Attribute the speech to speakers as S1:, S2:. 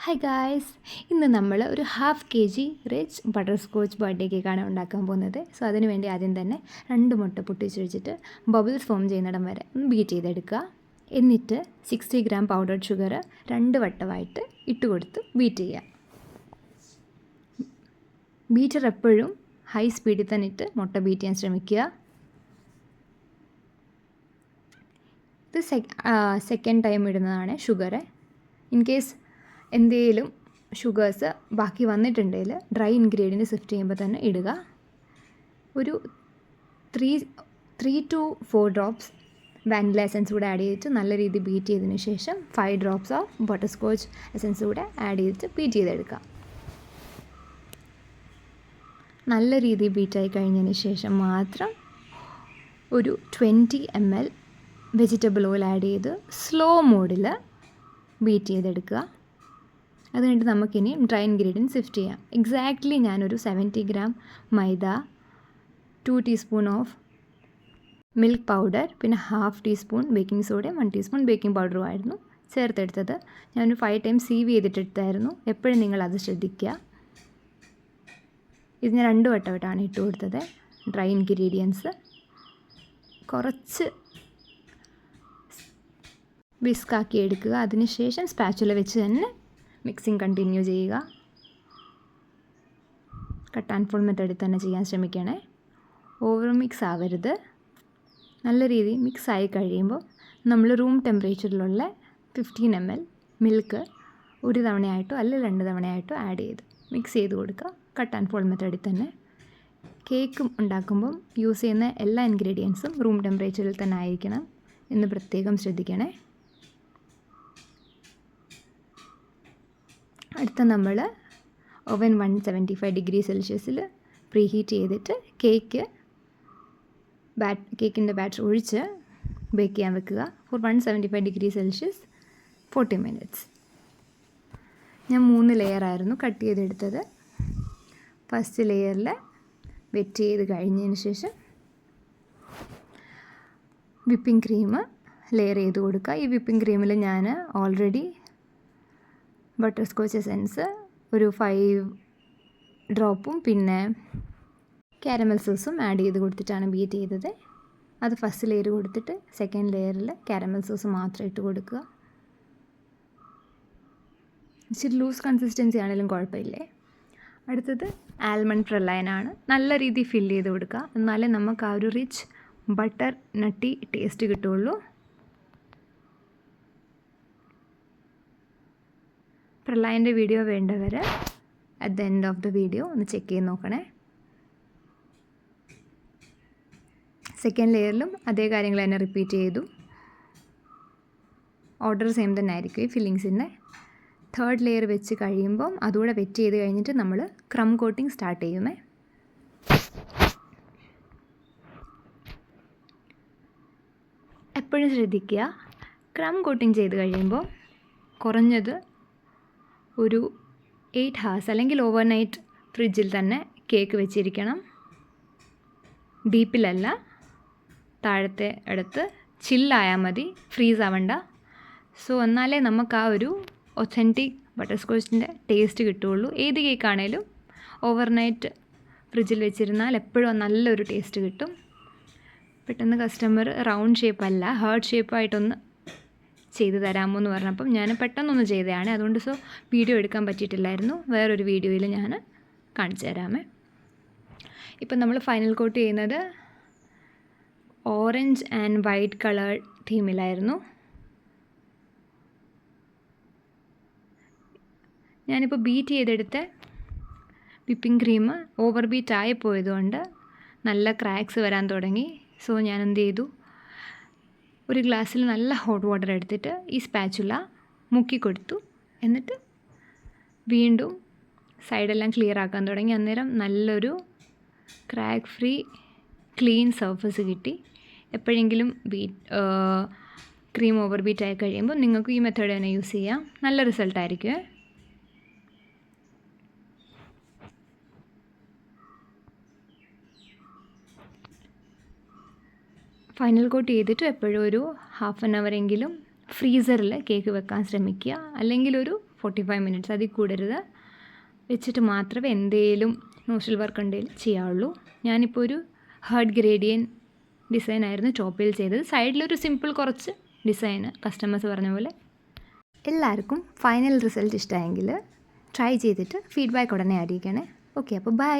S1: Hi guys, ഇന്ന് നമ്മൾ ഒരു 1/2 kg rich butter scotch birthday കേക്കാണ് ഉണ്ടാക്കാൻ പോകുന്നത്. സോ അതിന് വേണ്ടി ആദ്യം തന്നെ 2 മുട്ട പൊട്ടിച്ചൊഴിച്ചിട്ട് ബബിൾസ് ഫോം ചെയ്യുന്നിടം വരെ ബീറ്റ് ചെയ്തെടുക്കുക. എന്നിട്ട് 60 ഗ്രാം പൗഡർഡ് ഷുഗർ 2 വട്ടമായിട്ട് ഇട്ട് കൊടുത്ത് ബീറ്റ് ചെയ്യുക. ബീറ്റർ എപ്പോഴും ഹൈ സ്പീഡിൽ തന്നെ ഇട്ട് മുട്ട ബീറ്റ് ചെയ്യാൻ ശ്രമിക്കുക. ഇത് സെക്കൻഡ് ടൈം ഇടുന്നതാണ് ഷുഗർ. ഇൻ കേസ് എന്തെങ്കിലും ഷുഗേഴ്സ് ബാക്കി വന്നിട്ടുണ്ടെങ്കിൽ ഡ്രൈ ഇൻഗ്രീഡിയൻറ്റ് സിഫ്റ്റ് ചെയ്യുമ്പോൾ തന്നെ ഇടുക. ഒരു 3 to 4 ഡ്രോപ്സ് വാനില എസൻസ് കൂടെ ആഡ് ചെയ്തിട്ട് നല്ല രീതിയിൽ ബീറ്റ് ചെയ്തതിന് ശേഷം 5 drops of butter scotch essence കൂടെ ആഡ് ചെയ്തിട്ട് ബീറ്റ് ചെയ്തെടുക്കുക. നല്ല രീതിയിൽ ബീറ്റായി കഴിഞ്ഞതിന് ശേഷം മാത്രം ഒരു 20 ml വെജിറ്റബിൾ ഓയിൽ ആഡ് ചെയ്ത് സ്ലോ മോഡിൽ ബീറ്റ് ചെയ്തെടുക്കുക. അത് കഴിഞ്ഞിട്ട് നമുക്കിനി ഡ്രൈ ഇൻഗ്രീഡിയൻറ്റ് സിഫ്റ്റ് ചെയ്യാം. എക്സാക്ട്ലി ഞാനൊരു 70 gram maida, 2 teaspoon of milk powder, പിന്നെ 1/2 ടീസ്പൂൺ ബേക്കിംഗ് സോഡയും 1 ടീസ്പൂൺ ബേക്കിംഗ് പൗഡറും ആയിരുന്നു ചേർത്തെടുത്തത്. ഞാനൊരു 5 ടൈംസ് സീവ് ചെയ്തിട്ടെടുത്തായിരുന്നു. എപ്പോഴും നിങ്ങളത് ശ്രദ്ധിക്കുക. ഇത് ഞാൻ 2 വട്ടമായിട്ടാണ് ഇട്ട് കൊടുത്തത്. ഡ്രൈ ഇൻഗ്രീഡിയൻസ് കുറച്ച് വിസ്കാക്കി എടുക്കുക. അതിനുശേഷം സ്പാച്ചുല വെച്ച് തന്നെ മിക്സിങ് കണ്ടിന്യൂ ചെയ്യുക. കട്ട് ആൻഡ് ഫോൾ മെത്തേഡിൽ തന്നെ ചെയ്യാൻ ശ്രമിക്കണേ. ഓവർ മിക്സ് ആവരുത്. നല്ല രീതിയിൽ മിക്സ് ആയി കഴിയുമ്പോൾ നമ്മൾ റൂം ടെമ്പറേച്ചറിലുള്ള 15 ml മിൽക്ക് ഒരു തവണയായിട്ടോ അല്ലെങ്കിൽ 2 തവണയായിട്ടോ ആഡ് ചെയ്ത് മിക്സ് ചെയ്ത് കൊടുക്കുക. കട്ട് ആൻഡ് ഫോൾ മെത്തേഡിൽ തന്നെ. കേക്ക് ഉണ്ടാക്കുമ്പം യൂസ് ചെയ്യുന്ന എല്ലാ ഇൻഗ്രീഡിയൻസും റൂം ടെമ്പറേച്ചറിൽ തന്നെ ആയിരിക്കണം എന്ന് പ്രത്യേകം ശ്രദ്ധിക്കണേ. അടുത്ത നമ്മൾ ഓവൻ 175 ഡിഗ്രി സെൽഷ്യസിൽ പ്രീ ഹീറ്റ് ചെയ്തിട്ട് കേക്കിൻ്റെ ബാറ്റർ ഒഴിച്ച് ബേക്ക് ചെയ്യാൻ വെക്കുക ഫോർ 175 ഡിഗ്രി സെൽഷ്യസ് 40 മിനിറ്റ്സ്. ഞാൻ 3 ലെയറായിരുന്നു കട്ട് ചെയ്തെടുത്തത്. ഫസ്റ്റ് ലെയറിൽ വെറ്റ് ചെയ്ത് കഴിഞ്ഞതിന് ശേഷം വിപ്പിംഗ് ക്രീം ലെയർ ചെയ്ത് കൊടുക്കുക. ഈ വിപ്പിംഗ് ക്രീമിൽ ഞാൻ ഓൾറെഡി ബട്ടർ സ്കോച്ച് എസൻസ് ഒരു 5 ഡ്രോപ്പും പിന്നെ കാരമൽ സോസും ആഡ് ചെയ്ത് കൊടുത്തിട്ടാണ് ബീറ്റ് ചെയ്തത്. അത് ഫസ്റ്റ് ലെയർ കൊടുത്തിട്ട് സെക്കൻഡ് ലെയറിൽ കാരമൽ സോസ് മാത്രം ഇട്ട് കൊടുക്കുക. ഇച്ചിരി ലൂസ് കൺസിസ്റ്റൻസി ആണെങ്കിലും കുഴപ്പമില്ലേ. അടുത്തത് ആൽമണ്ട് പ്രലൈനാണ്. നല്ല രീതിയിൽ ഫില്ല് ചെയ്ത് കൊടുക്കുക. എന്നാലേ നമുക്ക് ആ ഒരു റിച്ച് ബട്ടർ നട്ടി ടേസ്റ്റ് കിട്ടുള്ളൂ. പ്രലൈൻ്റെ വീഡിയോ വേണ്ടവർ at the end of the video ഒന്ന് ചെക്ക് ചെയ്ത് നോക്കണേ. സെക്കൻഡ് ലെയറിലും അതേ കാര്യങ്ങൾ തന്നെ റിപ്പീറ്റ് ചെയ്തു. ഓർഡർ സെയിം തന്നെ ആയിരിക്കും ഈ ഫില്ലിങ്സിൻ്റെ. തേർഡ് ലെയർ വെച്ച് കഴിയുമ്പം അതുകൂടെ വെറ്റ് ചെയ്ത് കഴിഞ്ഞിട്ട് നമ്മൾ ക്രം കോട്ടിങ് സ്റ്റാർട്ട് ചെയ്യുമേ. എപ്പോഴും ശ്രദ്ധിക്കുക, ക്രം കോട്ടിങ് ചെയ്ത് കഴിയുമ്പോൾ കുറഞ്ഞത് ഒരു 8 hours അല്ലെങ്കിൽ ഓവർനൈറ്റ് ഫ്രിഡ്ജിൽ തന്നെ കേക്ക് വെച്ചിരിക്കണം. ഡീപ്പിലല്ല, താഴത്തെ അടുത്ത് ചില്ലായാൽ മതി, ഫ്രീസ് ആവണ്ട. സോ എന്നാലേ നമുക്ക് ആ ഒരു ഒത്തൻറ്റിക് ബട്ടർ സ്കോച്ചിൻ്റെ ടേസ്റ്റ് കിട്ടുകയുള്ളൂ. ഏത് കേക്കാണേലും ഓവർനൈറ്റ് ഫ്രിഡ്ജിൽ വെച്ചിരുന്നാൽ എപ്പോഴും നല്ലൊരു ടേസ്റ്റ് കിട്ടും. പെട്ടെന്ന് കസ്റ്റമർ റൗണ്ട് ഷേപ്പല്ല ഹാർട്ട് ഷേപ്പായിട്ടൊന്ന് ചെയ്ത് തരാമോ എന്ന് പറഞ്ഞപ്പം ഞാൻ പെട്ടെന്നൊന്ന് ചെയ്തതാണ്. അതുകൊണ്ട് വീഡിയോ എടുക്കാൻ പറ്റിയിട്ടില്ലായിരുന്നു. വേറൊരു വീഡിയോയിൽ ഞാൻ കാണിച്ചു തരാമേ. ഇപ്പം നമ്മൾ ഫൈനൽ കോട്ട് ചെയ്യുന്നത് ഓറഞ്ച് ആൻഡ് വൈറ്റ് കളർ തീമിലായിരുന്നു. ഞാനിപ്പോൾ ബീറ്റ് ചെയ്തെടുത്ത വിപ്പിംഗ് ക്രീം ഓവർ ബീറ്റ് ആയി പോയതുകൊണ്ട് നല്ല ക്രാക്സ് വരാൻ തുടങ്ങി. സോ ഞാൻ എന്ത് ചെയ്തു, ഒരു ഗ്ലാസ്സിൽ നല്ല ഹോട്ട് വാട്ടർ എടുത്തിട്ട് ഈ സ്പാച്ചുല മുക്കി കൊടുത്തു. എന്നിട്ട് വീണ്ടും സൈഡെല്ലാം ക്ലിയർ ആക്കാൻ തുടങ്ങി. അന്നേരം നല്ലൊരു ക്രാക്ക് ഫ്രീ ക്ലീൻ സർഫസ് കിട്ടി. എപ്പോഴെങ്കിലും ക്രീം ഓവർ ബീറ്റ് ആയി കഴിയുമ്പോൾ നിങ്ങൾക്ക് ഈ മെത്തേഡ് തന്നെ യൂസ് ചെയ്യാം. നല്ല റിസൾട്ടായിരിക്കും. ഫൈനൽ കോട്ട് ചെയ്തിട്ട് എപ്പോഴും ഒരു 1/2 hour എങ്കിലും ഫ്രീസറിൽ കേക്ക് വെക്കാൻ ശ്രമിക്കുക. അല്ലെങ്കിൽ ഒരു 45 മിനിറ്റ്സ്, അതിൽ കൂടരുത്. വെച്ചിട്ട് മാത്രമേ എന്തെങ്കിലും നോസിൽ വർക്ക് ഉണ്ടെങ്കിൽ ചെയ്യാവുള്ളൂ. ഞാനിപ്പോൾ ഒരു ഹേർഡ് ഗ്രേഡിയൻ ഡിസൈനായിരുന്നു ടോപ്പിൽ ചെയ്തത്. സൈഡിലൊരു സിമ്പിൾ കുറച്ച് ഡിസൈന് കസ്റ്റമേഴ്സ് പറഞ്ഞ പോലെ. എല്ലാവർക്കും ഫൈനൽ റിസൾട്ട് ഇഷ്ടമായെങ്കിൽ ട്രൈ ചെയ്തിട്ട് ഫീഡ്ബാക്ക് ഉടനെ അറിയിക്കണേ. ഓക്കെ, അപ്പോൾ ബൈ.